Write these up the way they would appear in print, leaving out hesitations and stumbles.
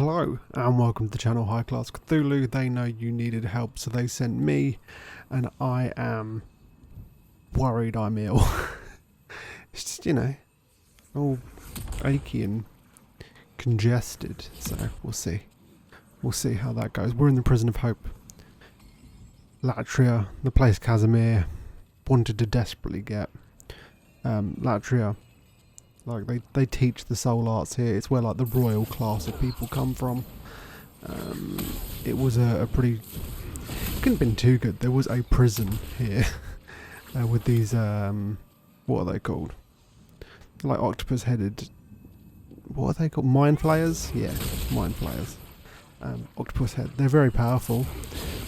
Hello and welcome to the channel High Class Cthulhu. They know you needed help, so they sent me, and I am worried I'm ill. It's just, all achy and congested, so we'll see. We'll see how that goes. We're in the Prison of Hope. Latria, the place Casimir wanted to desperately get. Latria, like they teach the soul arts here. It's where like the royal class of people come from. It was a pretty, it couldn't have been too good. There was a prison here with these what are they called? Like octopus headed, what are they called? Mind flayers? Yeah, mind flayers. Octopus head. They're very powerful.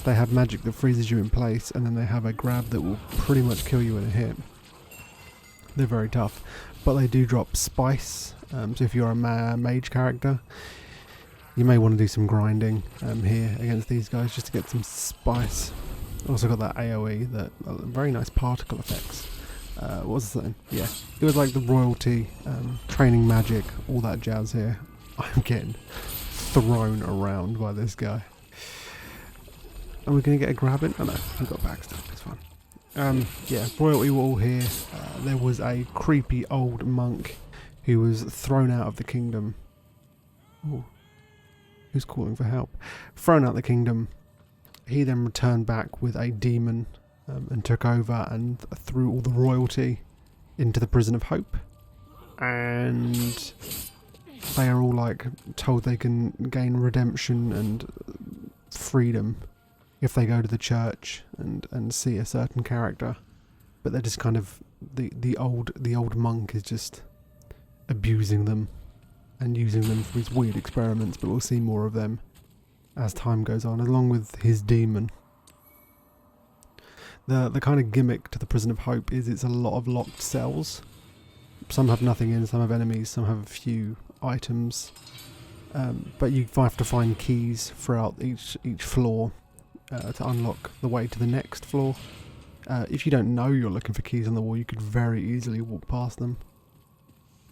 They have magic that freezes you in place, and then they have a grab that will pretty much kill you in a hit. They're very tough, but they do drop spice, so if you're a mage character, you may want to do some grinding here against these guys just to get some spice. Also got that AoE, that very nice particle effects. What was the thing? Yeah, it was like the royalty, training magic, all that jazz here. I'm getting thrown around by this guy. Are we going to get a grab in? Oh no, we've got backstab, it's fine. Yeah, royalty were all here. There was a creepy old monk who was thrown out of the kingdom. Ooh, who's calling for help? Thrown out of the kingdom. He then returned back with a demon and took over and threw all the royalty into the Prison of Hope. And they are all like told they can gain redemption and freedom if they go to the church and see a certain character, but they're just kind of the old monk is just abusing them and using them for his weird experiments. But we'll see more of them as time goes on, along with his demon. The kind of gimmick to the Prison of Hope is it's a lot of locked cells. Some have nothing in, some have enemies, some have a few items, but you have to find keys throughout each floor to unlock the way to the next floor. If you don't know you're looking for keys on the wall, you could very easily walk past them.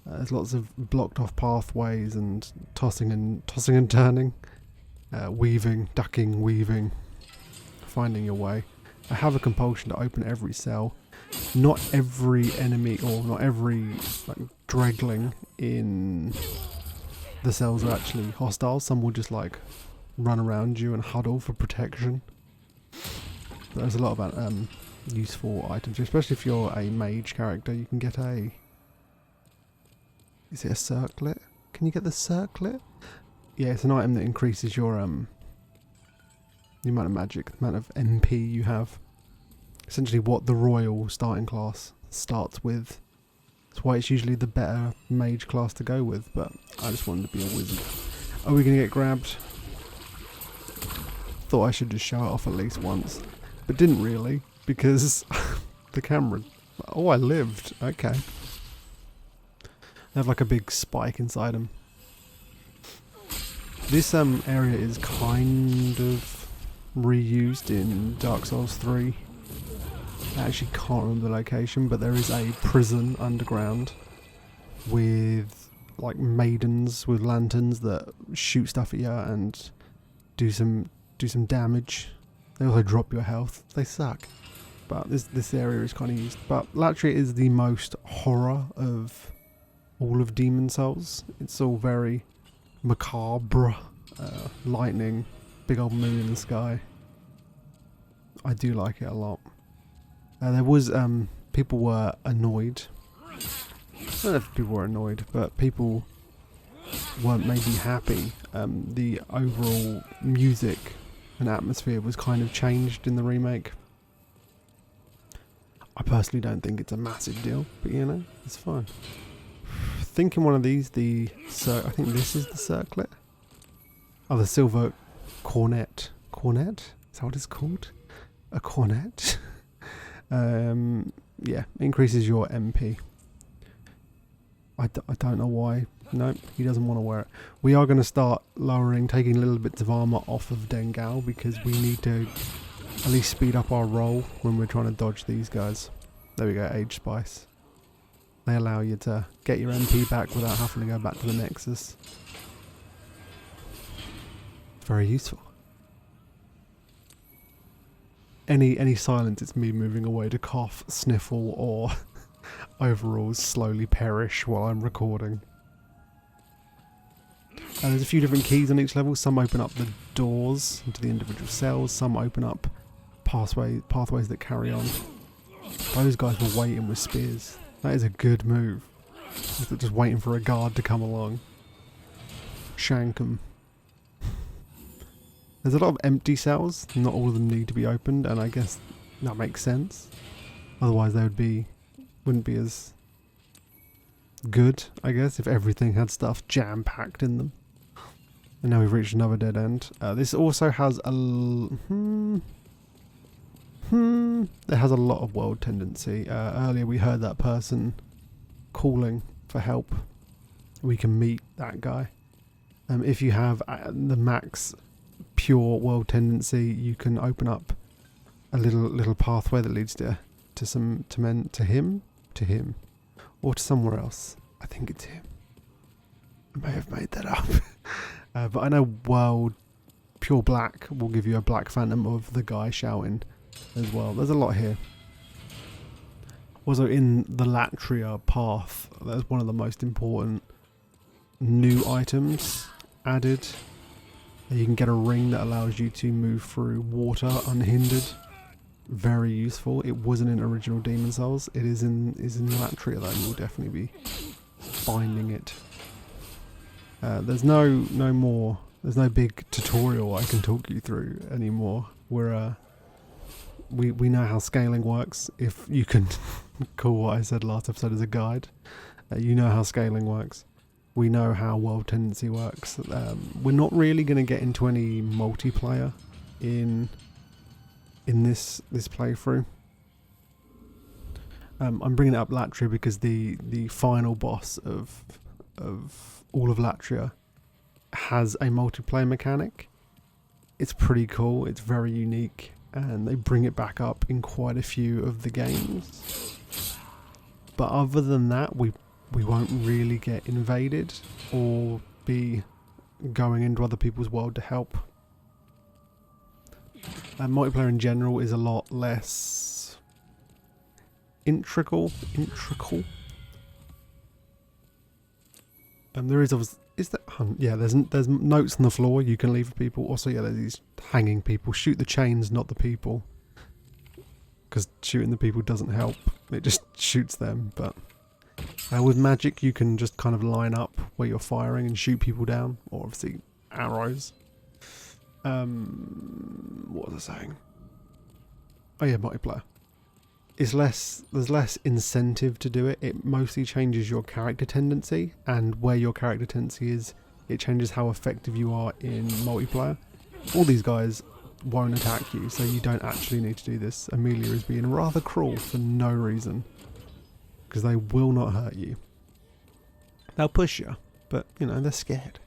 There's lots of blocked off pathways and tossing and turning, weaving, ducking, weaving, finding your way. I have a compulsion to open every cell. Not every enemy or not every dregling in the cells are actually hostile. Some will just run around you and huddle for protection. But there's a lot of useful items, especially if you're a mage character. You can get a... Is it a circlet? Can you get the circlet? Yeah, it's an item that increases your the amount of magic, the amount of MP you have. Essentially what the royal starting class starts with. That's why it's usually the better mage class to go with, but I just wanted to be a wizard. Are we going to get grabbed? Thought I should just show it off at least once, but didn't really, because the camera... Oh, I lived. Okay. They have like a big spike inside them. This area is kind of reused in Dark Souls 3. I actually can't remember the location, but there is a prison underground with like maidens with lanterns that shoot stuff at you and do some damage. They also drop your health. They suck. But this area is kind of used. But Latria is the most horror of all of Demon Souls. It's all very macabre. Lightning, big old moon in the sky. I do like it a lot. There was people were annoyed. I don't know if people were annoyed, but people weren't maybe happy. The overall music and atmosphere was kind of changed in the remake. I personally don't think it's a massive deal, but it's fine. Thinking one of these, I think this is the circlet. Oh, the silver cornet. Cornet? Is that what it's called? A cornet? Yeah, increases your MP. I don't know why. Nope, he doesn't want to wear it. We are going to start taking little bits of armor off of Dengal because we need to at least speed up our roll when we're trying to dodge these guys. There we go, Age Spice. They allow you to get your MP back without having to go back to the Nexus. very useful. Any silence, it's me moving away to cough, sniffle, or overall slowly perish while I'm recording. There's a few different keys on each level. Some open up the doors into the individual cells. Some open up pathways that carry on. Those guys were waiting with spears. That is a good move. Just waiting for a guard to come along. Shank them. There's a lot of empty cells. Not all of them need to be opened, and I guess that makes sense. Otherwise they wouldn't be as good, I guess, if everything had stuff jam-packed in them. And now we've reached another dead end. This also has it has a lot of world tendency. Earlier we heard that person calling for help. We can meet that guy. If you have the max pure world tendency, you can open up a little pathway that leads to him, or to somewhere else. I think it's him. I may have made that up. But I know world pure black will give you a black phantom of the guy shouting as well. There's a lot here. Also in the Latria path, that's one of the most important new items added. You can get a ring that allows you to move through water unhindered. Very useful. It wasn't in original Demon Souls. It is in Latria though. You'll definitely be finding it. There's no big tutorial I can talk you through anymore. We know how scaling works. If you can call what I said last episode as a guide, you know how scaling works. We know how world tendency works. We're not really going to get into any multiplayer in this playthrough. I'm bringing up Latria because the final boss of all of Latria has a multiplayer mechanic. It's pretty cool. It's very unique, and they bring it back up in quite a few of the games. But other than that, we won't really get invaded or be going into other people's world to help. Multiplayer in general is a lot less integral. There is obviously, there's notes on the floor you can leave for people. Also, there's these hanging people. Shoot the chains, not the people, because shooting the people doesn't help. It just shoots them. But with magic, you can just kind of line up where you're firing and shoot people down, or obviously arrows. What was I saying? Oh yeah, multiplayer. There's less incentive to do it. It mostly changes your character tendency, and where your character tendency is, it changes how effective you are in multiplayer. All these guys won't attack you, so you don't actually need to do this. Amelia is being rather cruel for no reason, because they will not hurt you. They'll push you, but they're scared.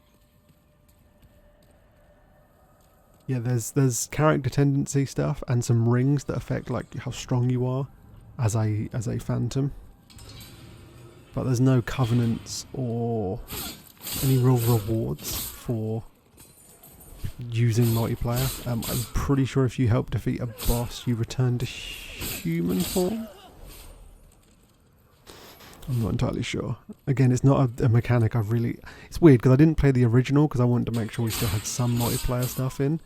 Yeah, there's character tendency stuff and some rings that affect like how strong you are as a phantom. But there's no covenants or any real rewards for using multiplayer. I'm pretty sure if you help defeat a boss, you return to human form. I'm not entirely sure. Again, it's not a mechanic it's weird because I didn't play the original because I wanted to make sure we still had some multiplayer stuff in,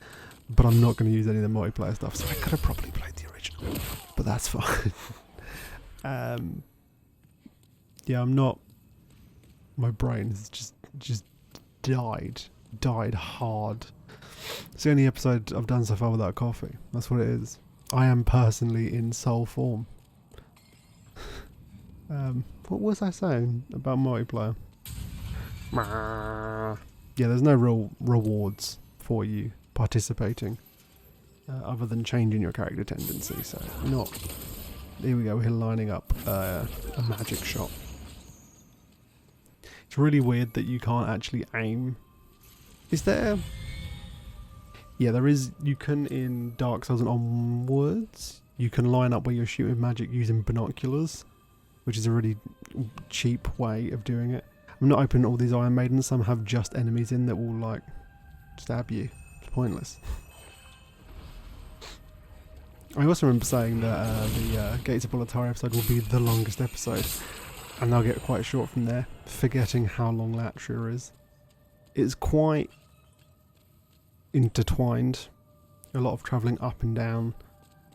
but I'm not going to use any of the multiplayer stuff, so I could have probably played the original, but that's fine. Yeah, I'm not, my brain has just died hard. It's the only episode I've done so far without coffee. That's what it is. I am personally in soul form. What was I saying about multiplayer? Yeah, there's no real rewards for you participating, other than changing your character tendency. So here we go, we're lining up a magic shot. It's really weird that you can't actually aim. Is there? Yeah, there is. You can, in Dark Souls and onwards, you can line up where you're shooting magic using binoculars, which is a really cheap way of doing it. I'm not opening all these Iron Maidens. Some have just enemies in that will like stab you. It's pointless. I also remember saying that the Gates of Latria episode will be the longest episode, and they'll get quite short from there, forgetting how long Latria is. It's quite intertwined, a lot of travelling up and down,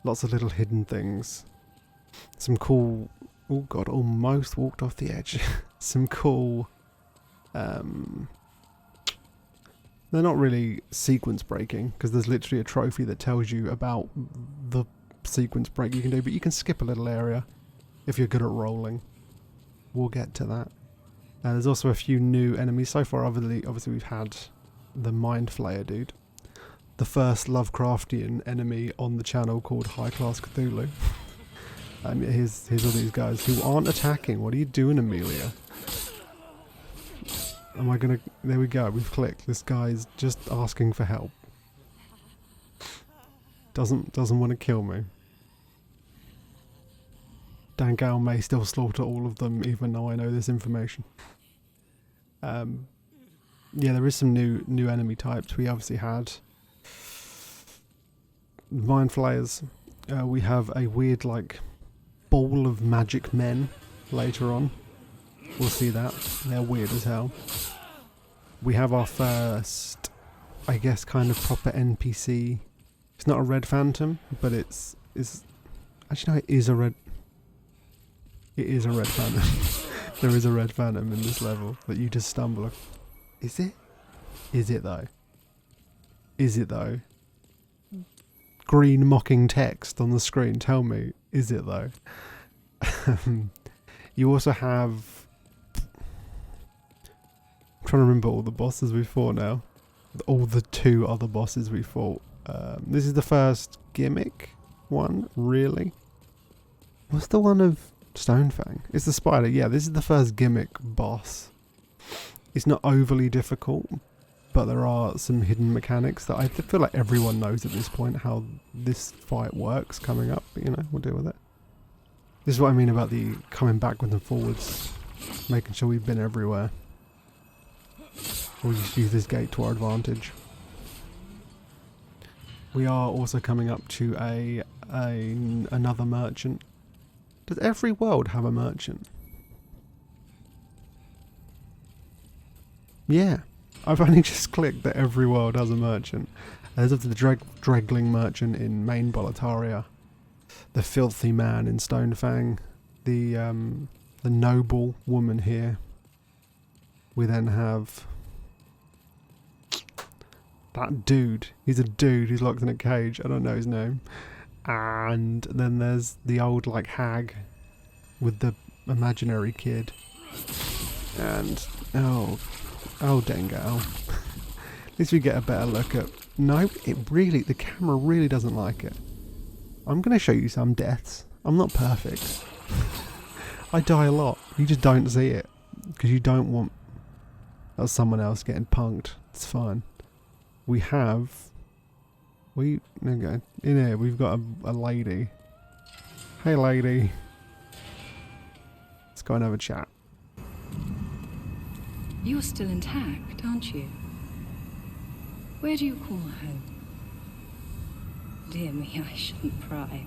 lots of little hidden things, some cool, oh god, almost walked off the edge, some cool, they're not really sequence breaking, because there's literally a trophy that tells you about the sequence break you can do, but you can skip a little area if you're good at rolling. We'll get to that. There's also a few new enemies so far. Obviously we've had the Mind Flayer dude, the first Lovecraftian enemy on the channel called High Class Cthulhu. Here's all these guys who aren't attacking. What are you doing, Amelia? Am I gonna... There we go, we've clicked. This guy's just asking for help. Doesn't want to kill me. Dangal may still slaughter all of them even though I know this information. Yeah, there is some new enemy types. We obviously had Mind Flayers. We have a weird like ball of magic men later on. We'll see that. They're weird as hell. We have our first, I guess, kind of proper NPC. It's not a red phantom, but it's actually no, it is a red phantom. There is a red phantom in this level that you just stumble across. Is it? Is it though? Is it though? Green mocking text on the screen. Tell me, is it though? You also have... I'm trying to remember all the bosses we fought now. All the 2 other bosses we fought. This is the first gimmick one, really? What's the one of Stonefang? It's the spider. Yeah, this is the first gimmick boss. It's not overly difficult, but there are some hidden mechanics that I feel like everyone knows at this point how this fight works coming up, but you know, we'll deal with it. This is what I mean about the coming backwards and forwards, making sure we've been everywhere. We'll just use this gate to our advantage. We are also coming up to another merchant. Does every world have a merchant? Yeah. I've only just clicked that every world has a merchant. There's the Dregling merchant in main Boletaria, the filthy man in Stonefang, the noble woman here. We then have that dude. He's a dude who's locked in a cage. I don't know his name. And then there's the old like hag with the imaginary kid. And oh Dengal. At least we get a better look at... No, the camera really doesn't like it. I'm going to show you some deaths. I'm not perfect. I die a lot. You just don't see it. Because you don't want someone else getting punked. It's fine. Okay. In here we've got a lady. Hey lady. Let's go and have a chat. You're still intact, aren't you? Where do you call home? Dear me, I shouldn't pry.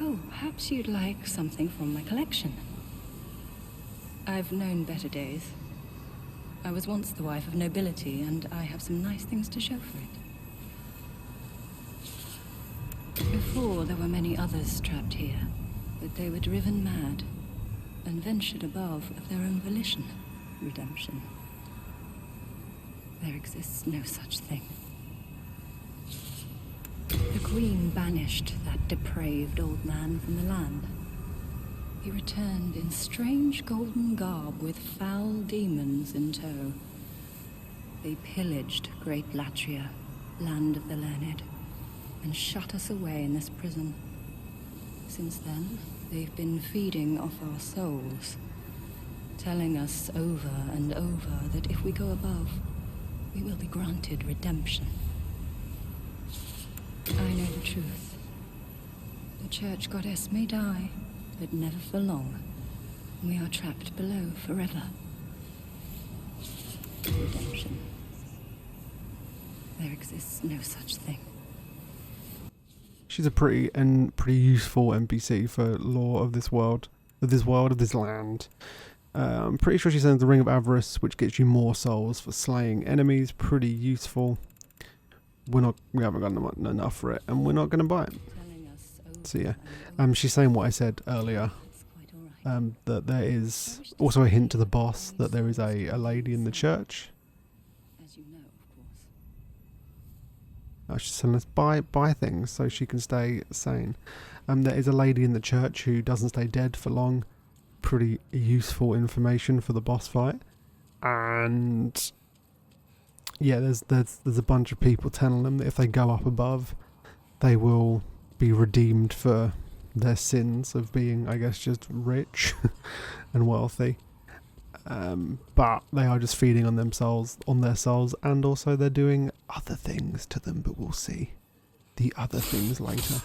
Oh, perhaps you'd like something from my collection. I've known better days. I was once the wife of nobility, and I have some nice things to show for it. Before, there were many others trapped here, but they were driven mad and ventured above of their own volition. Redemption. There exists no such thing. The Queen banished that depraved old man from the land. He returned in strange golden garb with foul demons in tow. They pillaged great Latria, land of the learned, and shut us away in this prison. Since then, they've been feeding off our souls, telling us over and over that if we go above, we will be granted redemption. I know the truth. The church goddess may die, but never for long. We are trapped below forever. Redemption. There exists no such thing. She's a pretty useful NPC for lore of this world, of this land. I'm pretty sure she sends the Ring of Avarice, which gets you more souls for slaying enemies. Pretty useful. We haven't got enough for it, and we're not going to buy it. So yeah, she's saying what I said earlier. That there is also a hint to the boss that there is a lady in the church. As you know, of course. She's telling us buy things so she can stay sane. There is a lady in the church who doesn't stay dead for long. Pretty useful information for the boss fight. And yeah, there's a bunch of people telling them that if they go up above, they will be redeemed for their sins of being, I guess, just rich and wealthy. But they are just feeding on their souls, and also they're doing other things to them, but we'll see the other things later.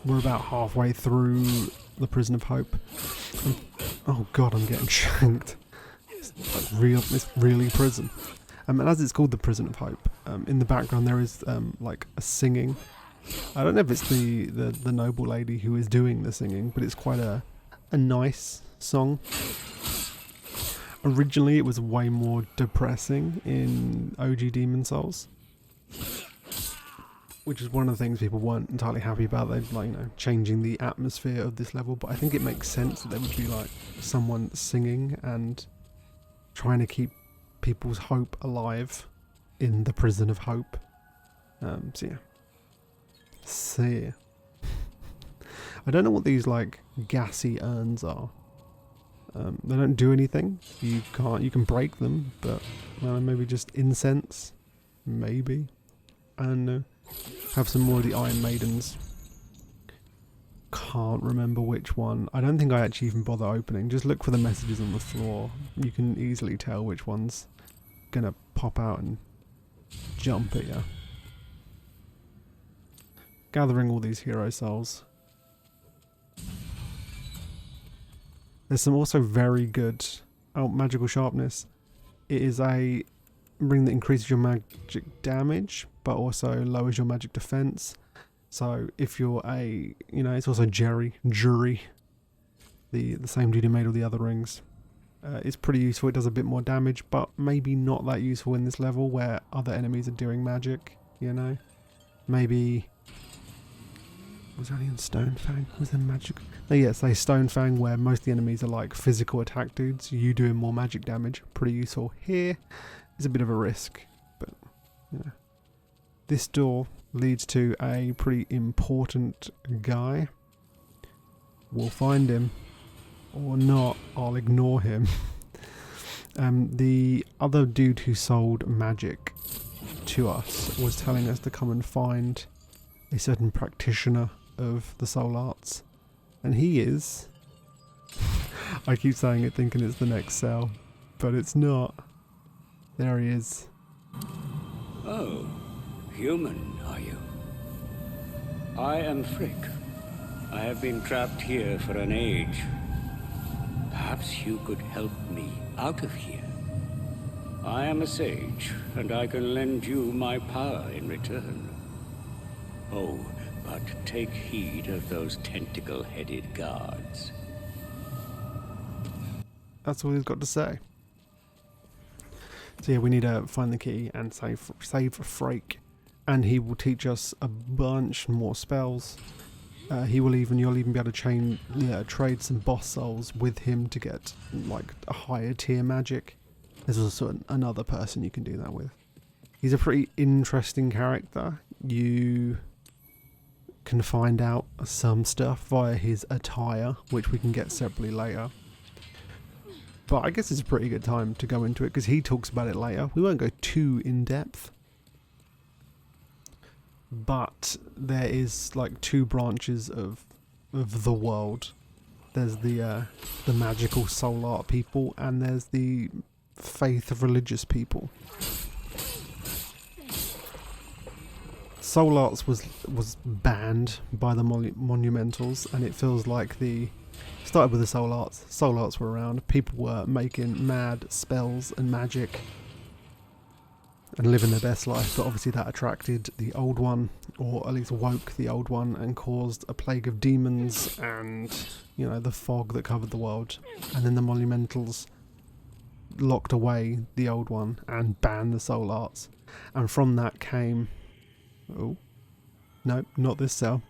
We're about halfway through the Prison of Hope. Oh god, I'm getting shanked. It's really prison. And as it's called the Prison of Hope, in the background there is like a singing. I don't know if it's the noble lady who is doing the singing, but it's quite a nice song. Originally it was way more depressing in OG Demon Souls, which is one of the things people weren't entirely happy about. They changing the atmosphere of this level, but I think it makes sense that there would be like someone singing and trying to keep people's hope alive in the Prison of Hope. So yeah. I don't know what these like gassy urns are. They don't do anything. You can break them, but maybe just incense. Maybe. I don't know. Have some more of the Iron Maidens. Can't remember which one. I don't think I actually even bother opening. Just look for the messages on the floor. You can easily tell which one's gonna pop out and jump at you. Gathering all these hero souls. There's some also very good magical sharpness. It is a ring that increases your magic damage, but also lowers your magic defense. So if you're it's also jury, the same dude who made all the other rings. It's pretty useful. It does a bit more damage, but maybe not that useful in this level where other enemies are doing magic. Maybe. Was that in Stonefang? Was there magic? No, yes, they Stonefang where most of the enemies are like physical attack dudes. You doing more magic damage. Pretty useful. Here is a bit of a risk, but this door leads to a pretty important guy. We'll find him, or not. I'll ignore him. The other dude who sold magic to us was telling us to come and find a certain practitioner of the soul arts, and he is I keep saying it thinking it's the next cell, but it's not. There he is. Oh, human are you? I am Frick. I have been trapped here for an age. Perhaps you could help me out of here. I am a sage, and I can lend you my power in return. Oh, but take heed of those tentacle-headed guards. That's all he's got to say. So yeah, we need to find the key and save Frake, and he will teach us a bunch more spells. You'll even be able to trade some boss souls with him to get like a higher tier magic. There's also another person you can do that with. He's a pretty interesting character. You can find out some stuff via his attire, which we can get separately later. But I guess it's a pretty good time to go into it because he talks about it later. We won't go too in depth. But there is like two branches of the world. There's the magical soul art people, and there's the faith of religious people. Soul arts was banned by the monumentals, and it feels like started with the soul arts. Soul arts were around. People were making mad spells and magic. and living their best life, but obviously that attracted the Old One, or at least woke the Old One, and caused a plague of demons and, you know, the fog that covered the world. And then the Monumentals locked away the Old One and banned the soul arts. And from that came... Oh, no, not this cell.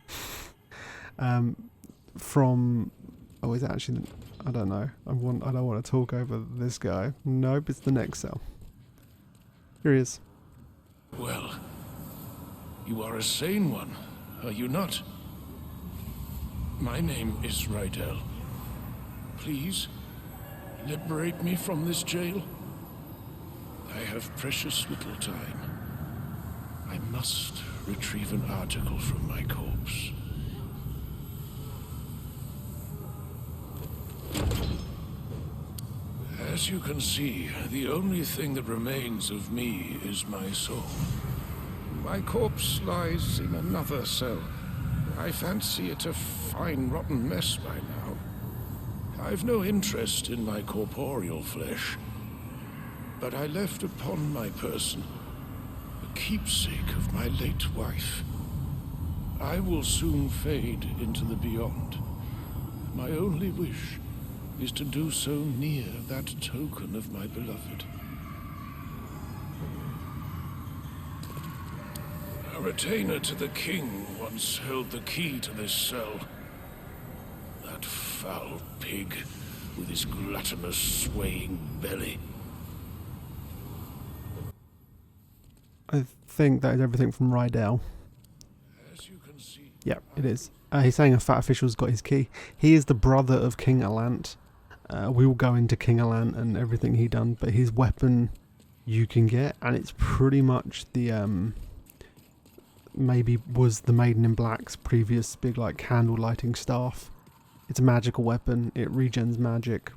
From... Oh, is it actually... I don't know. I don't want to talk over this guy. Nope, it's the next cell. Here he is. Well, you are a sane one, are you not? My name is Rydell. Please, liberate me from this jail. I have precious little time. I must retrieve an article from my corpse. As you can see, the only thing that remains of me is my soul. My corpse lies in another cell. I fancy it a fine, rotten mess by now. I've no interest in my corporeal flesh, but I left upon my person a keepsake of my late wife. I will soon fade into the beyond. My only wish is to do so near that token of my beloved. A retainer to the king once held the key to this cell. That foul pig with his gluttonous, swaying belly. I think that is everything from Rydell. As you can see... Yep, it is. He's saying a fat official's got his key. He is the brother of King Alant. We will go into King Alant and everything he done, but his weapon you can get, and it's pretty much the maybe was the Maiden in Black's previous big like candle lighting staff. It's a magical weapon. It regens magic.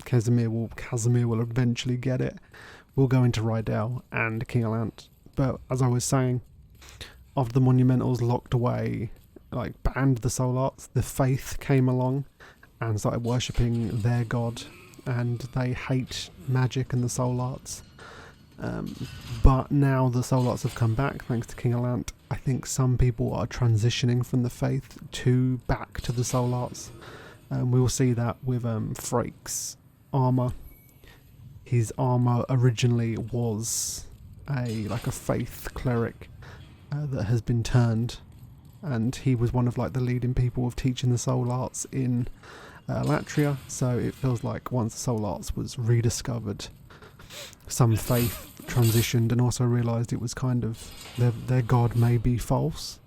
Casimir will eventually get it. We'll go into Rydell and King Alant. But as I was saying, after the Monumentals locked away, like banned the soul arts, the faith came along and started worshipping their god, and they hate magic and the soul arts. But now the soul arts have come back thanks to King Alant. I think some people are transitioning from the faith back to the soul arts. We will see that with Frake's armor. His armor originally was a faith cleric that has been turned, and he was one of like the leading people of teaching the soul arts in Latria. So it feels like once the soul arts was rediscovered, some faith transitioned and also realised it was kind of their god may be false.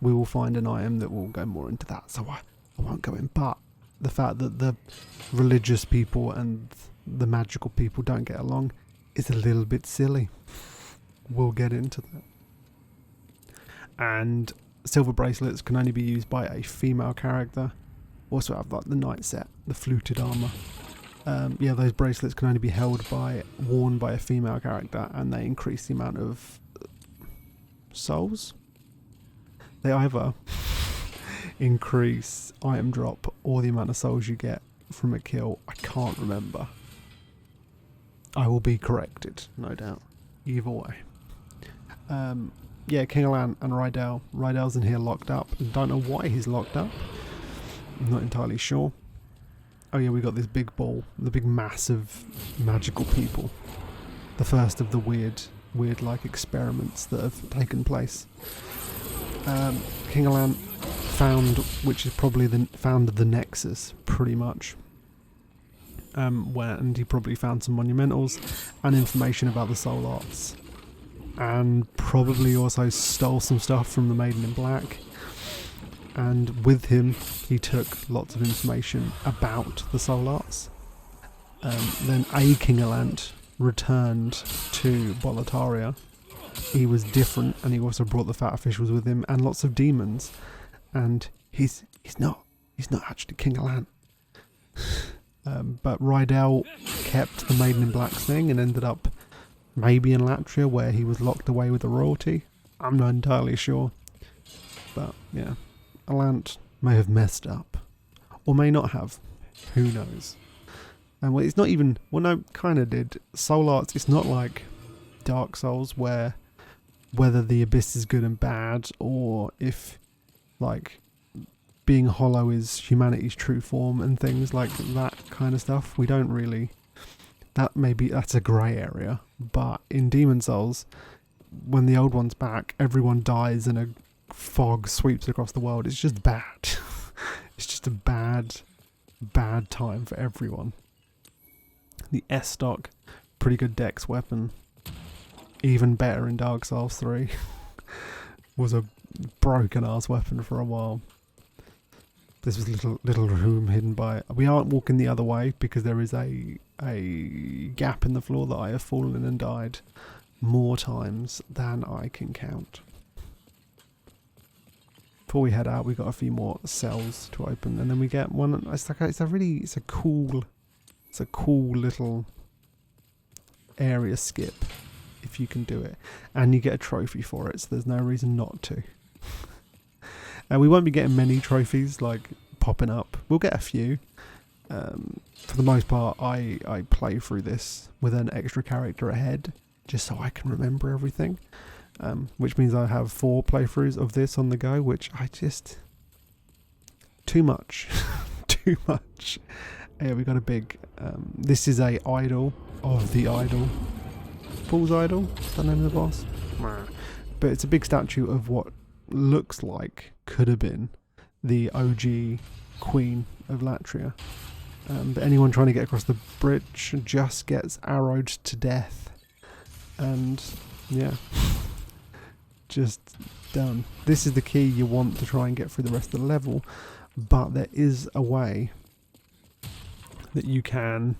We will find an item that will go more into that, so I won't go in. But the fact that the religious people and the magical people don't get along is a little bit silly. We'll get into that. And silver bracelets can only be used by a female character. Also have like the knight set, the fluted armour. Yeah, those bracelets can only be worn by a female character, and they increase the amount of souls. They either increase item drop or the amount of souls you get from a kill. I can't remember. I will be corrected, no doubt. Either way. Yeah, King Alant and Rydell. Rydell's in here locked up. Don't know why he's locked up. I'm not entirely sure. Oh yeah, we got this big ball, the big mass of magical people. The first of the weird like experiments that have taken place. King Alant which is probably founded the Nexus, pretty much. And he probably found some monumentals and information about the soul arts. And probably also stole some stuff from the Maiden in Black. And with him, he took lots of information about the soul arts. Then King Alant returned to Latria. He was different, and he also brought the fat officials with him and lots of demons. And he's not actually King Alant. But Rydell kept the Maiden in Black thing and ended up maybe in Latria, where he was locked away with the royalty. I'm not entirely sure. But yeah, Alant may have messed up. Or may not have. Who knows? And well, it's not even... Well, no, kind of did. Soul Arts, it's not like Dark Souls, where whether the abyss is good and bad, or if like being hollow is humanity's true form and things like that kind of stuff. We don't really, that's a grey area. But in Demon Souls, when the old one's back, everyone dies and a fog sweeps across the world. It's just bad. It's just a bad time for everyone. The S-Stock, pretty good dex weapon. Even better in Dark Souls 3. Was a broken ass weapon for a while. This was little room hidden by... We aren't walking the other way because there is a gap in the floor that I have fallen and died more times than I can count. Before we head out, we got a few more cells to open, and then we get one. It's a cool little area skip if you can do it, and you get a trophy for it. So there's no reason not to. And we won't be getting many trophies like popping up. We'll get a few. For the most part, I play through this with an extra character ahead, just so I can remember everything. Which means I have 4 playthroughs of this on the go, which I just... Too much. Too much. Yeah, we got a big... this is a idol of the idol. Paul's idol? Is that the name of the boss? But it's a big statue of what looks like could have been the OG Queen of Latria. But anyone trying to get across the bridge just gets arrowed to death. And, yeah... just done. This is the key you want to try and get through the rest of the level, but there is a way that you can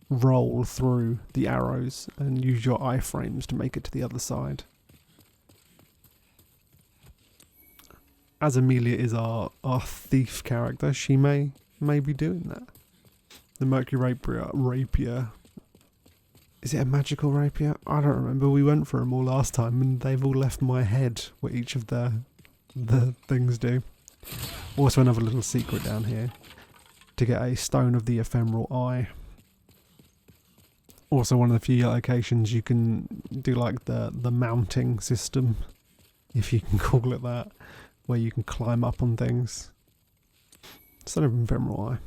roll through the arrows and use your iframes to make it to the other side. As Amelia is our thief character, she may be doing that. The Mercury rapier. Is it a magical rapier? I don't remember. We went for them all last time and they've all left my head what each of the things do. Also another little secret down here to get a Stone of the Ephemeral Eye. Also one of the few locations you can do like the mounting system, if you can call it that, where you can climb up on things. Stone of Ephemeral Eye.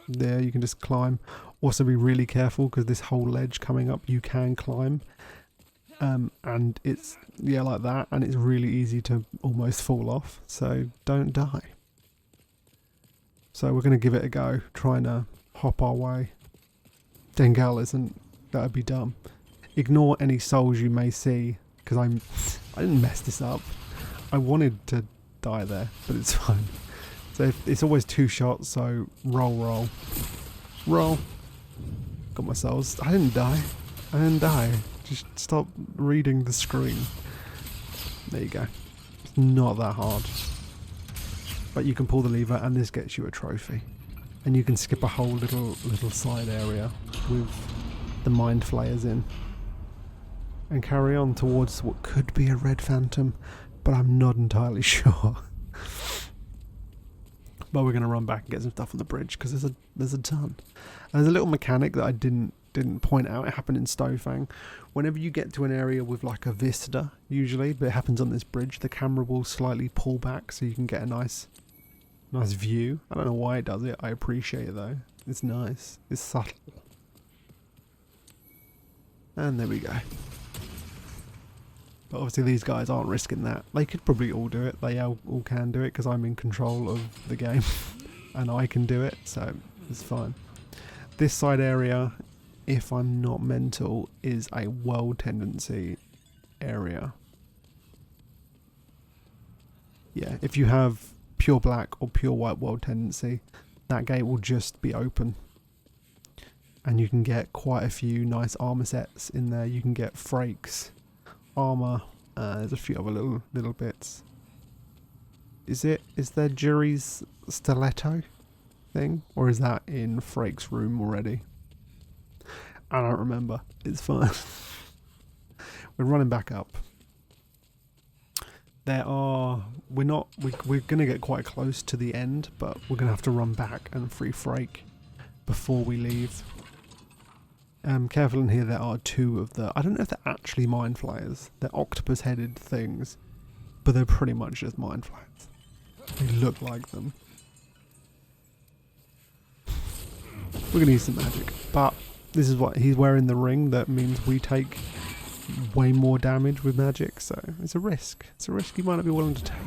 There, you can just climb. Also be really careful because this whole ledge coming up you can climb, and it's like that, and it's really easy to almost fall off, so don't die. So we're going to give it a go, trying to hop our way. Dengal isn't, that would be dumb. Ignore any souls you may see because I didn't mess this up. I wanted to die there, but it's fine. So it's always 2 shots, so roll. Got my souls. I didn't die. Just stop reading the screen. There you go. It's not that hard. But you can pull the lever and this gets you a trophy. And you can skip a whole little side area with the mind flayers in. And carry on towards what could be a red phantom, but I'm not entirely sure. But we're going to run back and get some stuff on the bridge because there's a ton. And there's a little mechanic that I didn't point out. It happened in Stofang. Whenever you get to an area with like a vista, usually, but it happens on this bridge, the camera will slightly pull back so you can get a nice view. I don't know why it does it. I appreciate it though. It's nice. It's subtle. And there we go. But obviously these guys aren't risking that. They could probably all do it. They all can do it because I'm in control of the game and I can do it, so it's fine. This side area, if I'm not mental, is a world tendency area. Yeah, if you have pure black or pure white world tendency, that gate will just be open. And you can get quite a few nice armor sets in there. You can get Frakes armor. There's a few other little bits. Is there Jury's stiletto thing, or is that in Frake's room already? I don't remember. It's fine. We're running back up. We're gonna get quite close to the end, but we're gonna have to run back and free Frake before we leave. Careful in here, there are 2 of the... I don't know if they're actually mind flayers. They're octopus-headed things, but they're pretty much just mind flayers. They look like them. We're going to use some magic, but this is what he's wearing, the ring. That means we take way more damage with magic, so it's a risk. It's a risk you might not be willing to take.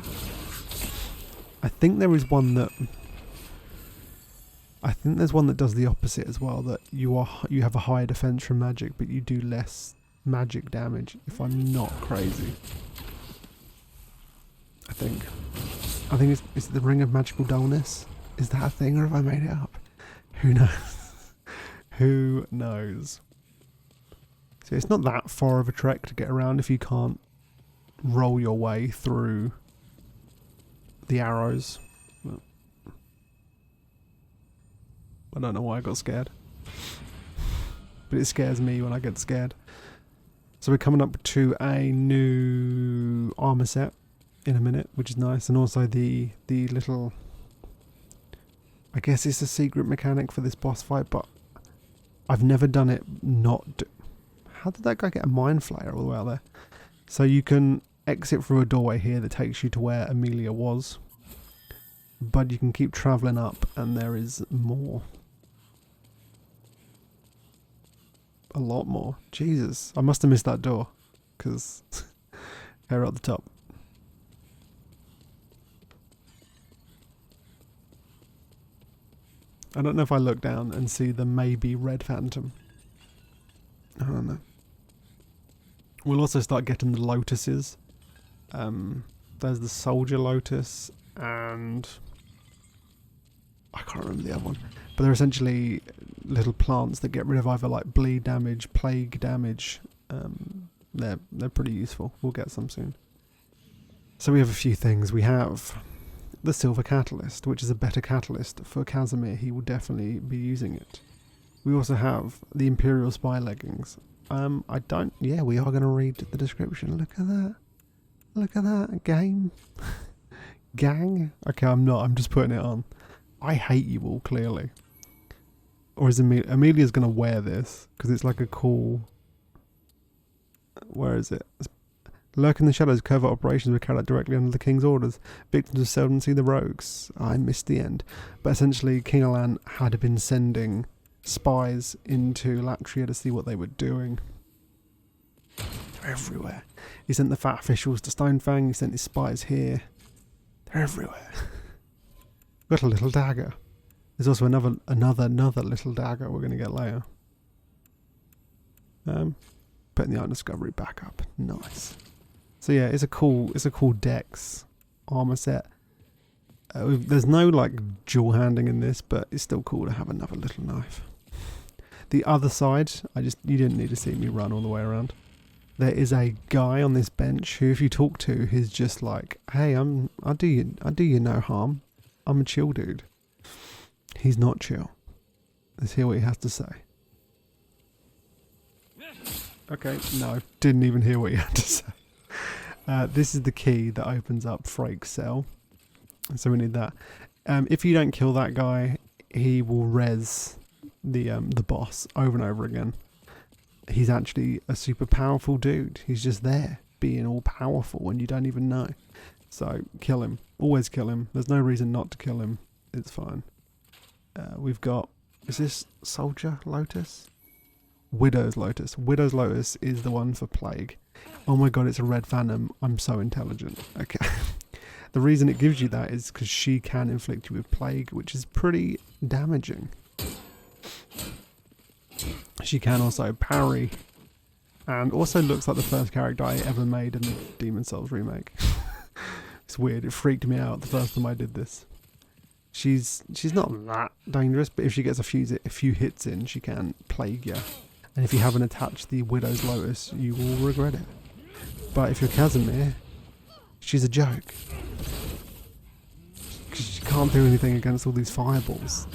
I think there is one that... I think there's one that does the opposite as well, that you have a higher defense from magic, but you do less magic damage, if I'm not crazy. I think it's the Ring of Magical Dullness. Is that a thing, or have I made it up? Who knows? Who knows? So it's not that far of a trek to get around if you can't roll your way through the arrows. I don't know why I got scared. But it scares me when I get scared. So we're coming up to a new armor set in a minute, which is nice. And also the little... I guess it's a secret mechanic for this boss fight, but I've never done it not... How did that guy get a mind flayer all the way out there? So you can exit through a doorway here that takes you to where Amelia was. But you can keep travelling up and there is more. A lot more. Jesus. I must have missed that door. Because they're at the top. I don't know if I look down and see the maybe red phantom. I don't know. We'll also start getting the lotuses. There's the soldier lotus and... I can't remember the other one. But they're essentially little plants that get rid of either like bleed damage, plague damage. They're pretty useful. We'll get some soon. So we have a few things. We have the silver catalyst, which is a better catalyst for Casimir. He will definitely be using it. We also have the Imperial Spy leggings. We are going to read the description. Look at that. Look at that. Game. Gang. Okay, I'm not. I'm just putting it on. I hate you all, clearly. Or is Amelia's going to wear this? Because it's like a cool... Where is it? Lurk in the shadows, covert operations were carried out directly under the King's orders. Victims seldom see the rogues. I missed the end. But essentially, King Alan had been sending spies into Latria to see what they were doing. They're everywhere. He sent the fat officials to Stonefang. He sent his spies here. They're everywhere. Got a little dagger. There's also another little dagger we're going to get later. Putting the Art Discovery back up. Nice. So yeah, it's a cool Dex armor set. There's no like dual handing in this, but it's still cool to have another little knife. The other side, you didn't need to see me run all the way around. There is a guy on this bench who, if you talk to, he's just like, "Hey, I do you no harm. I'm a chill dude." He's not chill. Let's hear what he has to say. Okay, no, didn't even hear what he had to say. This is the key that opens up Frake's cell. So we need that. If you don't kill that guy, he will res the boss over and over again. He's actually a super powerful dude. He's just there, being all powerful when you don't even know. So kill him. Always kill him. There's no reason not to kill him. It's fine. We've got... Is this Soldier Lotus? Widow's Lotus. Widow's Lotus is the one for plague. Oh my god, it's a red phantom. I'm so intelligent. Okay. The reason it gives you that is because she can inflict you with plague, which is pretty damaging. She can also parry. And also looks like the first character I ever made in the Demon Souls remake. It's weird. It freaked me out the first time I did this. She's not that dangerous, but if she gets a few hits in, she can plague you. And if you haven't attached the Widow's Lotus, you will regret it. But if you're Casimir, she's a joke. Because she can't do anything against all these fireballs.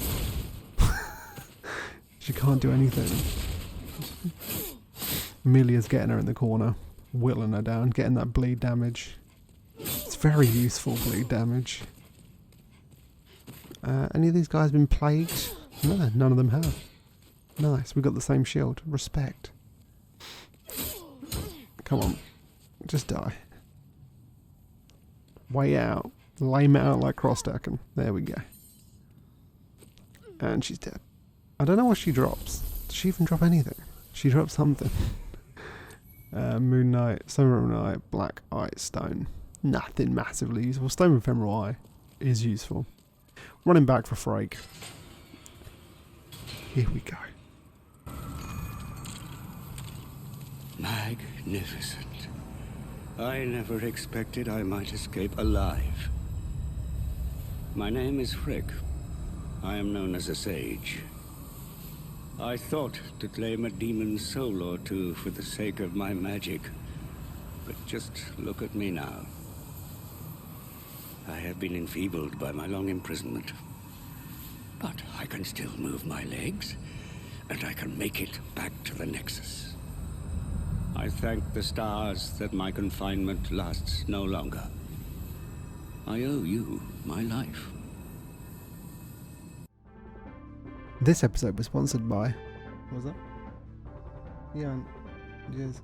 She can't do anything. Amelia's getting her in the corner, whittling her down, getting that bleed damage. It's very useful bleed damage. Any of these guys been plagued? No, none of them have. Nice, we got the same shield. Respect. Come on. Just die. Way out. Lame it out like cross-stacking. There we go. And she's dead. I don't know what she drops. Does she even drop anything? She drops something. Moon Knight, Summer Knight, Black Eye Stone. Nothing massively useful. Stone Ephemeral Eye is useful. Running back for Frake. Here we go. Magnificent. I never expected I might escape alive. My name is Frick. I am known as a sage. I thought to claim a demon's soul or two for the sake of my magic. But just look at me now. I have been enfeebled by my long imprisonment. But I can still move my legs, and I can make it back to the Nexus. I thank the stars that my confinement lasts no longer. I owe you my life. This episode was sponsored by... What was that? Yeah, yes.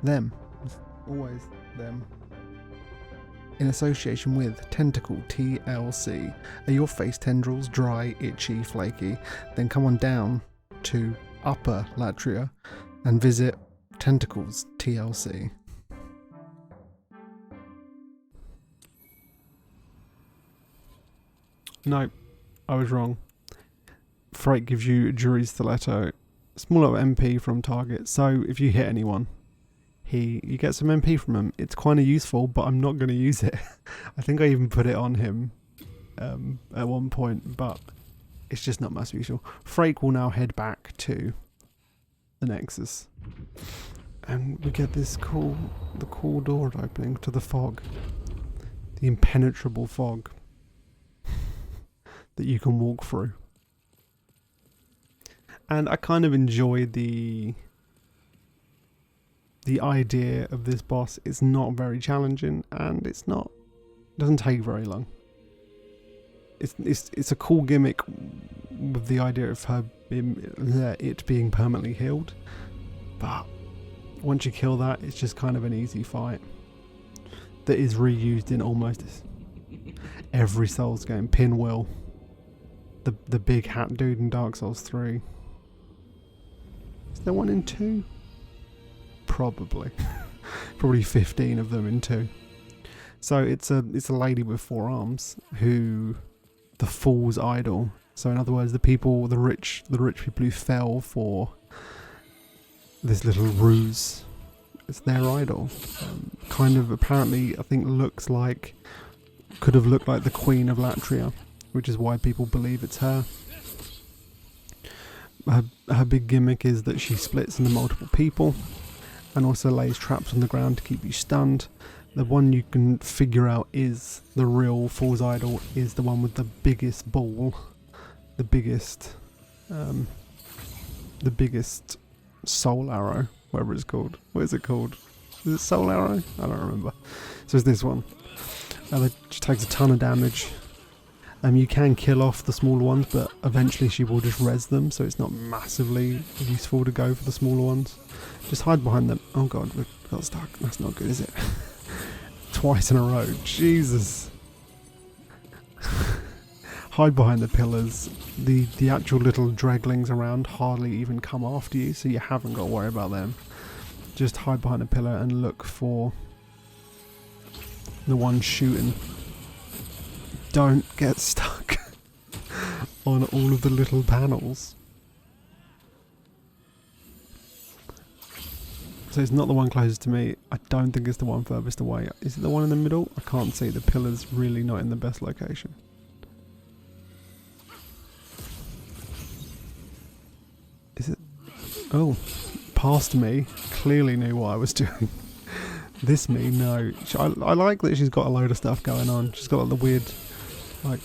Them. It's always them. In association with Tentacle TLC. Are your face tendrils dry, itchy, flaky? Then come on down to Upper Latria and visit Tentacles TLC. No, I was wrong. Frake gives you Jury's Stiletto, small little MP from target, so if you hit anyone, you get some MP from him. It's kind of useful, but I'm not going to use it. I think I even put it on him at one point, but it's just not massively useful. Frake will now head back to the Nexus, and we get this cool door opening to the fog, the impenetrable fog that you can walk through. And I kind of enjoy the idea of this boss. It's not very challenging, and it doesn't take very long. It's a cool gimmick with the idea of it being permanently healed, but once you kill that, it's just kind of an easy fight that is reused in almost every Souls game. Pinwheel, the big hat dude in Dark Souls 3. Is there one in 2? Probably. Probably 15 of them in 2. So it's a lady with 4 arms who the fool's idol. So in other words, the rich people who fell for this little ruse, it's their idol. Kind of apparently, I think could have looked like the Queen of Latria, which is why people believe it's her. Her big gimmick is that she splits into multiple people and also lays traps on the ground to keep you stunned. The one you can figure out is the real Fool's Idol is the one with the biggest ball, the biggest soul arrow, whatever it's called. What is it called? Is it soul arrow? I don't remember. So it's this one. It just takes a ton of damage. You can kill off the smaller ones, but eventually she will just res them, so it's not massively useful to go for the smaller ones. Just hide behind them. Oh god, we got stuck. That's not good, is it? Twice in a row. Jesus. Hide behind the pillars. The actual little draglings around hardly even come after you, so you haven't got to worry about them. Just hide behind a pillar and look for the one shooting. Don't get stuck on all of the little panels. So it's not the one closest to me. I don't think it's the one furthest away. Is it the one in the middle? I can't see. The pillar's really not in the best location. Is it? Oh, past me. Clearly knew what I was doing. This me, no. I like that she's got a load of stuff going on. She's got like the weird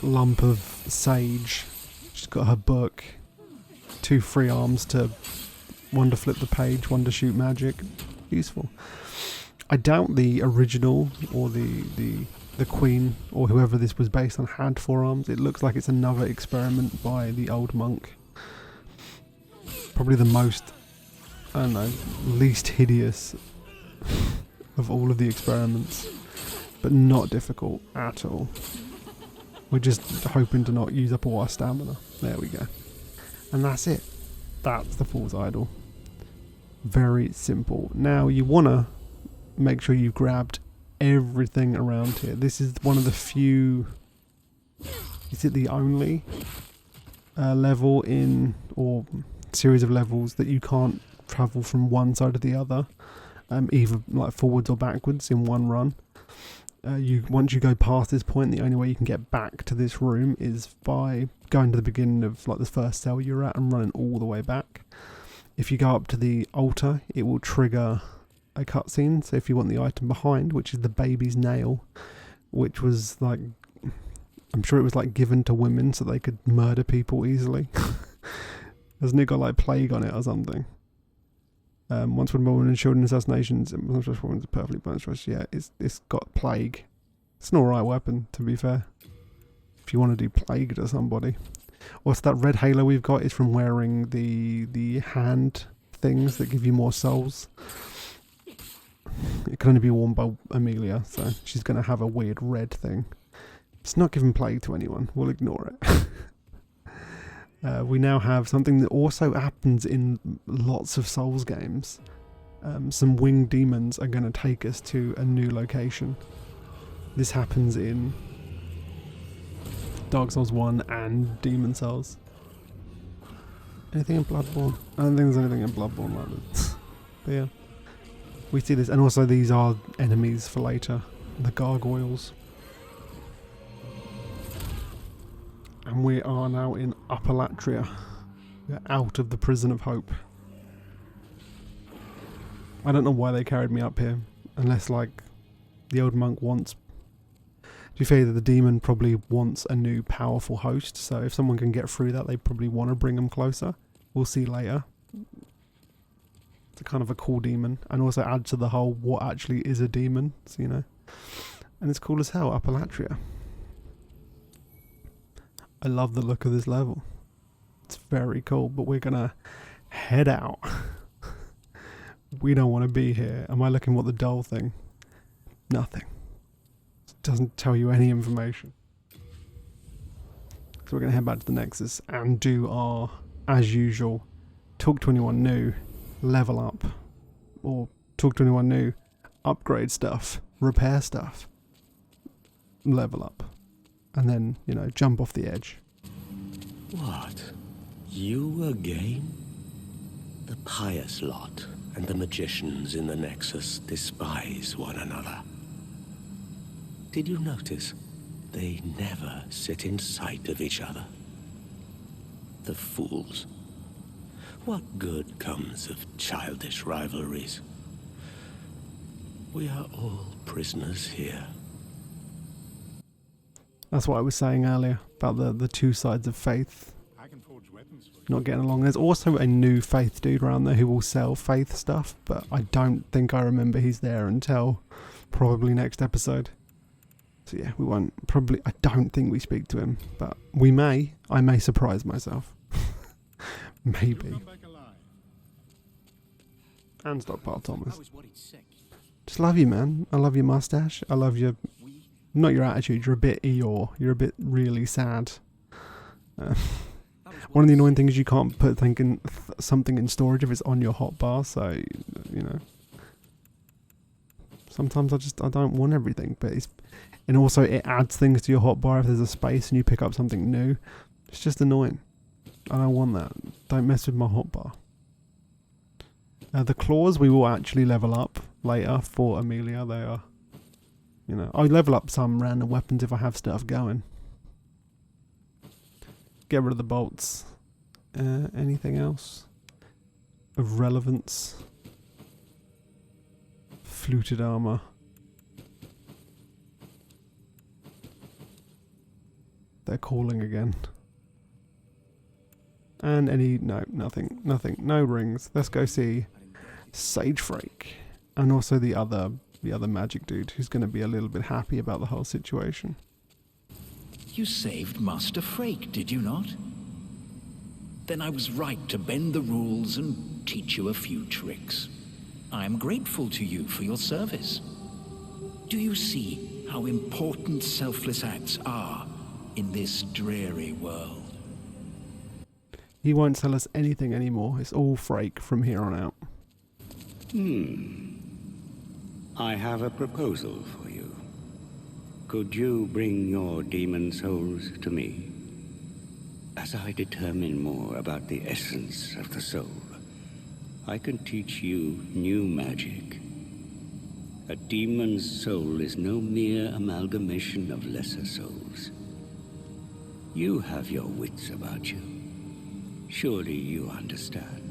lump of sage. She's got her book, 2 free arms one to flip the page, one to shoot magic. Useful. I doubt the original or the queen or whoever this was based on had 4 arms. It looks like it's another experiment by the old monk. probably the most, I don't know, least hideous of all of the experiments, but not difficult at all. We're just hoping to not use up all our stamina. There we go. And that's it. That's the Fool's Idol. Very simple. Now you want to make sure you've grabbed everything around here. This is one of the few, is it the only level in, or series of levels that you can't travel from one side to the other, either like forwards or backwards in one run. Once you go past this point, the only way you can get back to this room is by going to the beginning of like the first cell you're at and running all the way back. If you go up to the altar, it will trigger a cutscene. So if you want the item behind, which is the baby's nail, which was like, I'm sure it was like given to women so they could murder people easily. Hasn't it got like plague on it or something? Once when women and children assassinations, women's perfectly balanced choice. Yeah, it's got plague. It's an alright weapon, to be fair. If you want to do plague to somebody. What's that red halo we've got is from wearing the hand things that give you more souls. It can only be worn by Amelia, so she's going to have a weird red thing. It's not giving plague to anyone. We'll ignore it. We now have something that also happens in lots of Souls games. Some winged demons are going to take us to a new location. This happens in Dark Souls 1 and Demon Souls. Anything in Bloodborne? I don't think there's anything in Bloodborne like this. But yeah, we see this, and also these are enemies for later, the gargoyles. And we are now in Upper Latria. We're out of the prison of hope. I don't know why they carried me up here, unless like the old monk wants. To be fair, the demon probably wants a new powerful host, so if someone can get through that, they probably want to bring them closer. We'll see later. It's a kind of a cool demon, and also add to the whole what actually is a demon, so, you know. And it's cool as hell, Upper Latria. I love the look of this level. It's very cool, but we're gonna head out. We don't want to be here. Am I looking what the doll thing? Nothing. It doesn't tell you any information. So we're gonna head back to the Nexus and do our, as usual, talk to anyone new, level up, or talk to anyone new, upgrade stuff, repair stuff, level up. And then, you know, jump off the edge. What? You again? The pious lot and the magicians in the Nexus despise one another. Did you notice? They never sit in sight of each other. The fools. What good comes of childish rivalries? We are all prisoners here. That's what I was saying earlier about the two sides of faith not getting along. There's also a new faith dude around there who will sell faith stuff, but I don't think I remember he's there until probably next episode. So yeah, we won't probably. I don't think we speak to him, but we may. I may surprise myself. Maybe. And stockpile Thomas. Just love you, man. I love your mustache. I love your. Not your attitude, you're a bit Eeyore. You're a bit really sad. One of the annoying things is you can't put something in storage if it's on your hotbar, so, you know. Sometimes I don't want everything, but it's... And also it adds things to your hotbar if there's a space and you pick up something new. It's just annoying. I don't want that. Don't mess with my hotbar. The claws we will actually level up later for Amelia. They are... You know, I level up some random weapons if I have stuff going. Get rid of the bolts. Anything else of relevance? Fluted armor. They're calling again. And nothing. No rings. Let's go see Sage Frake. And also the other magic dude who's going to be a little bit happy about the whole situation. You saved Master Frake, did you not? then I was right to bend the rules and teach you a few tricks. I am grateful to you for your service. Do you see how important selfless acts are in this dreary world? He won't tell us anything anymore. It's all Frake from here on out. I have a proposal for you. Could you bring your demon souls to me? As I determine more about the essence of the soul, I can teach you new magic. A demon's soul is no mere amalgamation of lesser souls. You have your wits about you. Surely you understand.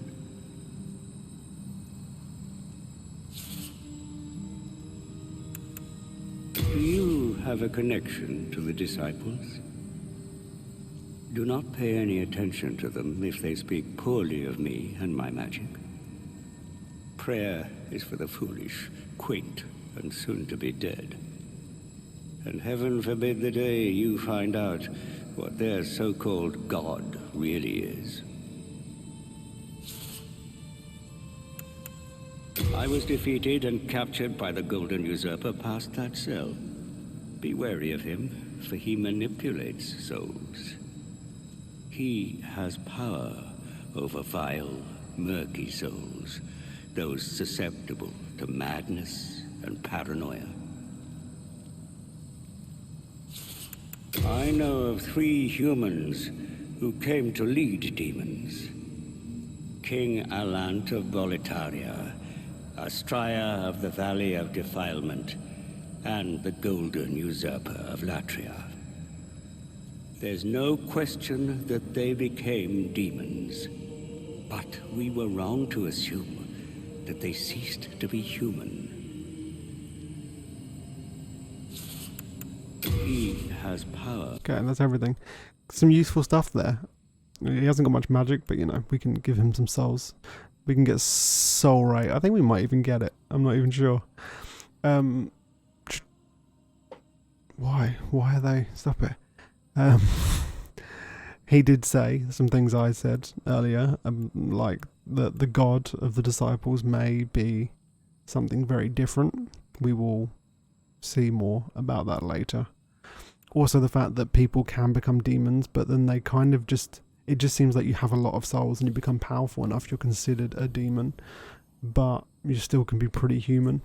Do you have a connection to the disciples? Do not pay any attention to them if they speak poorly of me and my magic. Prayer is for the foolish, quaint, and soon-to-be dead. And heaven forbid the day you find out what their so-called God really is. I was defeated and captured by the Golden Usurper past that cell. Be wary of him, for he manipulates souls. He has power over vile, murky souls, those susceptible to madness and paranoia. I know of 3 humans who came to lead demons. King Alant of Latria, Astraea of the Valley of Defilement, and the Golden Usurper of Latria. There's no question that they became demons, but we were wrong to assume that they ceased to be human. He has power. Okay, that's everything. Some useful stuff there. He hasn't got much magic, but you know, we can give him some souls. We can get soul ray. I think we might even get it. I'm not even sure. Why? Why are they? Stop it. He did say some things I said earlier, like that the God of the disciples may be something very different. We will see more about that later. Also the fact that people can become demons, but then they kind of just, it just seems like you have a lot of souls and you become powerful enough, you're considered a demon, but you still can be pretty human.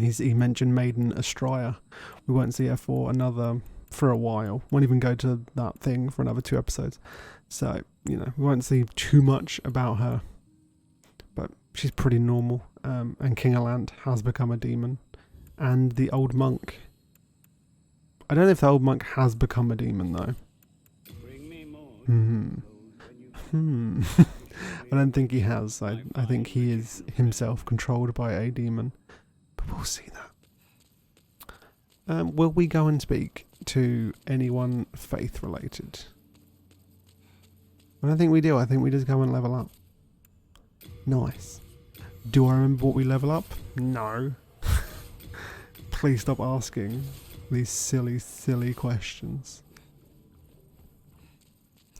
He mentioned Maiden Astraea. We won't see her for a while. Won't even go to that thing for another 2 episodes. So, you know, we won't see too much about her. But she's pretty normal. And King Alant has become a demon. And the old monk. I don't know if the old monk has become a demon though. I don't think he has. I think he is himself controlled by a demon. But we'll see that. Will we go and speak to anyone faith related? I don't think we do. I think we just go and level up. Nice. Do I remember what we level up? No. Please stop asking these silly, silly questions.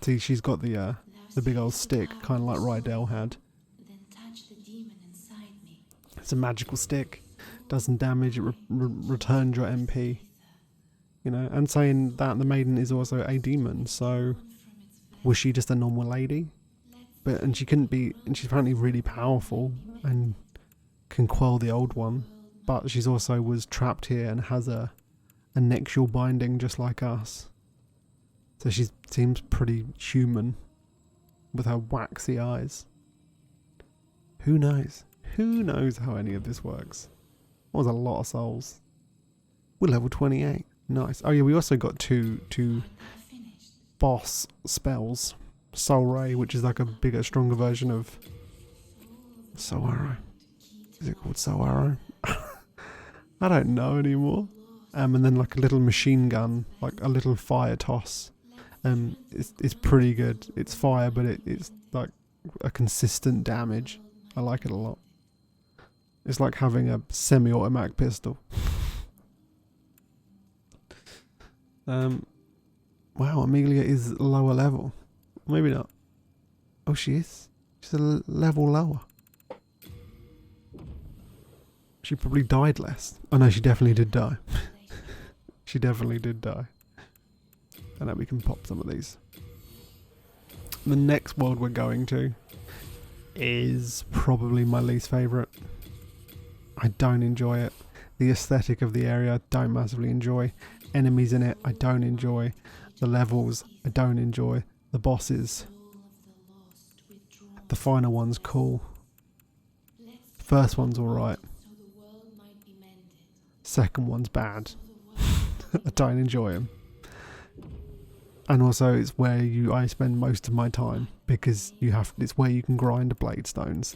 See, she's got the big old stick, kind of like Rydell had. It's a magical stick. Doesn't damage, it returns your MP. You know, and saying that the maiden is also a demon, so was she just a normal lady? And she couldn't be, and she's apparently really powerful and can quell the old one, but she's also was trapped here and has a nexual binding just like us. So she seems pretty human with her waxy eyes. Who knows? Who knows how any of this works? That was a lot of souls. We're level 28. Nice. Oh yeah, we also got two boss spells. Soul Ray, which is like a bigger, stronger version of Soul Arrow. Is it called Soul Arrow? I don't know anymore. And then like a little machine gun, like a little fire toss. It's pretty good. It's fire, but it's like a consistent damage. I like it a lot. It's like having a semi-automatic pistol. Wow, Amelia is lower level. Maybe not. Oh, she is. She's a level lower. She probably died less. Oh no, she definitely did die. She definitely did die. And now we can pop some of these. The next world we're going to is probably my least favourite. I don't enjoy it. The aesthetic of the area, I don't massively enjoy. Enemies in it, I don't enjoy. The levels, I don't enjoy. The bosses. The final one's cool. First one's alright. Second one's bad. I don't enjoy them. And also it's where I spend most of my time, because it's where you can grind blade stones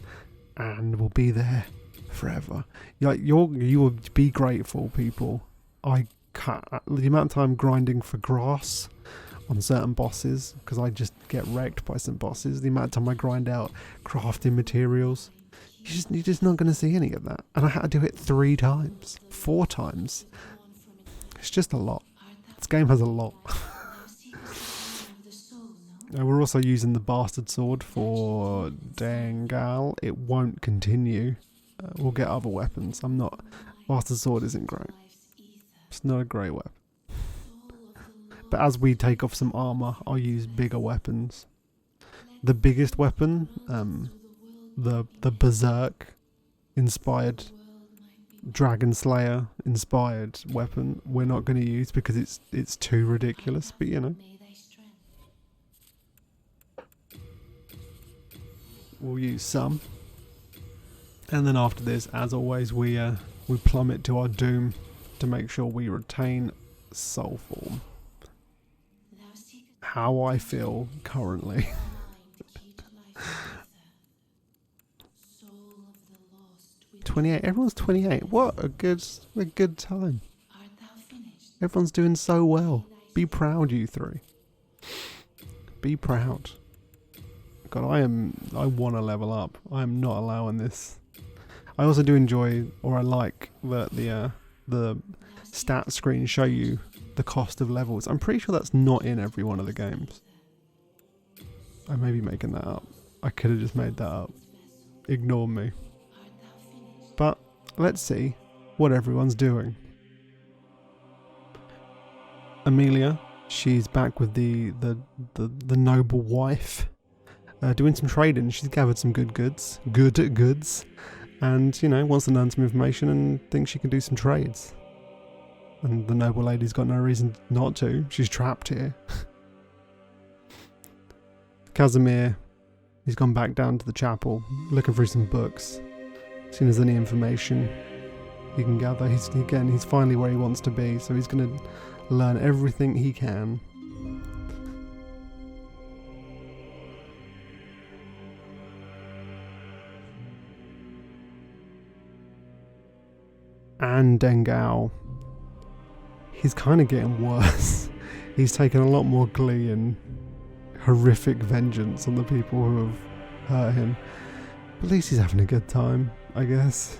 and we'll be there forever. You will be grateful, people. The amount of time grinding for grass on certain bosses, because I just get wrecked by some bosses. The amount of time I grind out crafting materials, you're just not going to see any of that. And I had to do it 3 times, 4 times. It's just a lot. This game has a lot. We're also using the bastard sword for Dangal. It won't continue. We'll get other weapons. Bastard sword isn't great. It's not a great weapon. But as we take off some armor, I'll use bigger weapons. The biggest weapon, the Berserk inspired, Dragon Slayer inspired weapon, we're not going to use because it's too ridiculous. But you know, we'll use some. And then after this, as always, we plummet to our doom to make sure we retain soul form. How I feel currently. 28. Everyone's 28. What a good time. Everyone's doing so well. Be proud, you 3. Be proud. God, I want to level up. I am not allowing this. I also do enjoy, or I like that the stat screen show you the cost of levels. I'm pretty sure that's not in every one of the games. I may be making that up. I could have just made that up. Ignore me. But let's see what everyone's doing. Amelia, she's back with the noble wife, doing some trading. She's gathered some good goods, and wants to learn some information and thinks she can do some trades. And the noble lady's got no reason not to. She's trapped here. Casimir, he's gone back down to the chapel, looking through some books. As soon as any information he can gather, he's finally where he wants to be, so he's going to learn everything he can. And Dengao, he's kind of getting worse. He's taken a lot more glee in horrific vengeance on the people who have hurt him. But at least he's having a good time, I guess.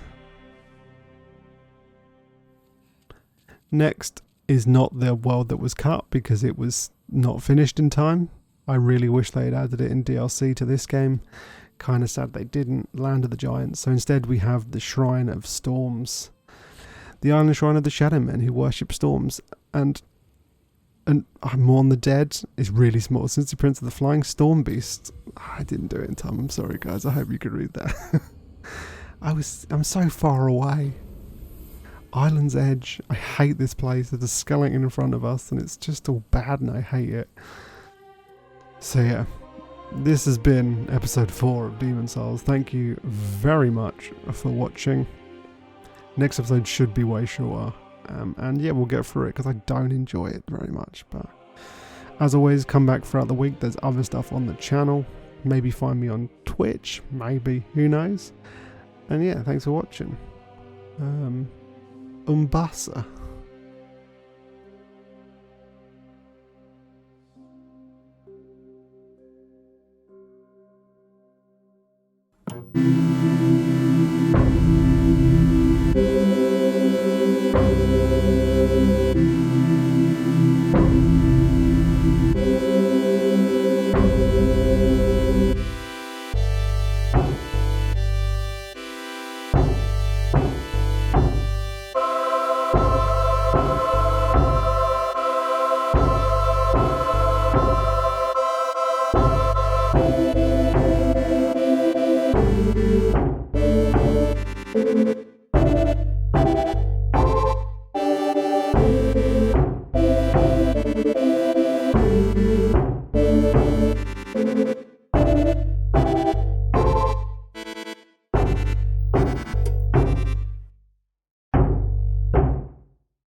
Next is not the world that was cut because it was not finished in time. I really wish they had added it in DLC to this game. Kind of sad they didn't. Land of the Giants. So instead we have the Shrine of Storms. The island shrine of the Shadow Men who worship storms. And Mourn the Dead is really small. Since the Prince of the Flying Storm Beast. I didn't do it in time. I'm sorry, guys. I hope you could read that. I'm so far away. Island's Edge. I hate this place. There's a skeleton in front of us and it's just all bad and I hate it. So yeah, this has been episode 4 of Demon Souls. Thank you very much for watching. Next episode should be way shorter. And yeah, we'll get through it because I don't enjoy it very much. But as always, come back throughout the week. There's other stuff on the channel. Maybe find me on Twitch. Maybe. Who knows? And yeah, thanks for watching. Umbasa.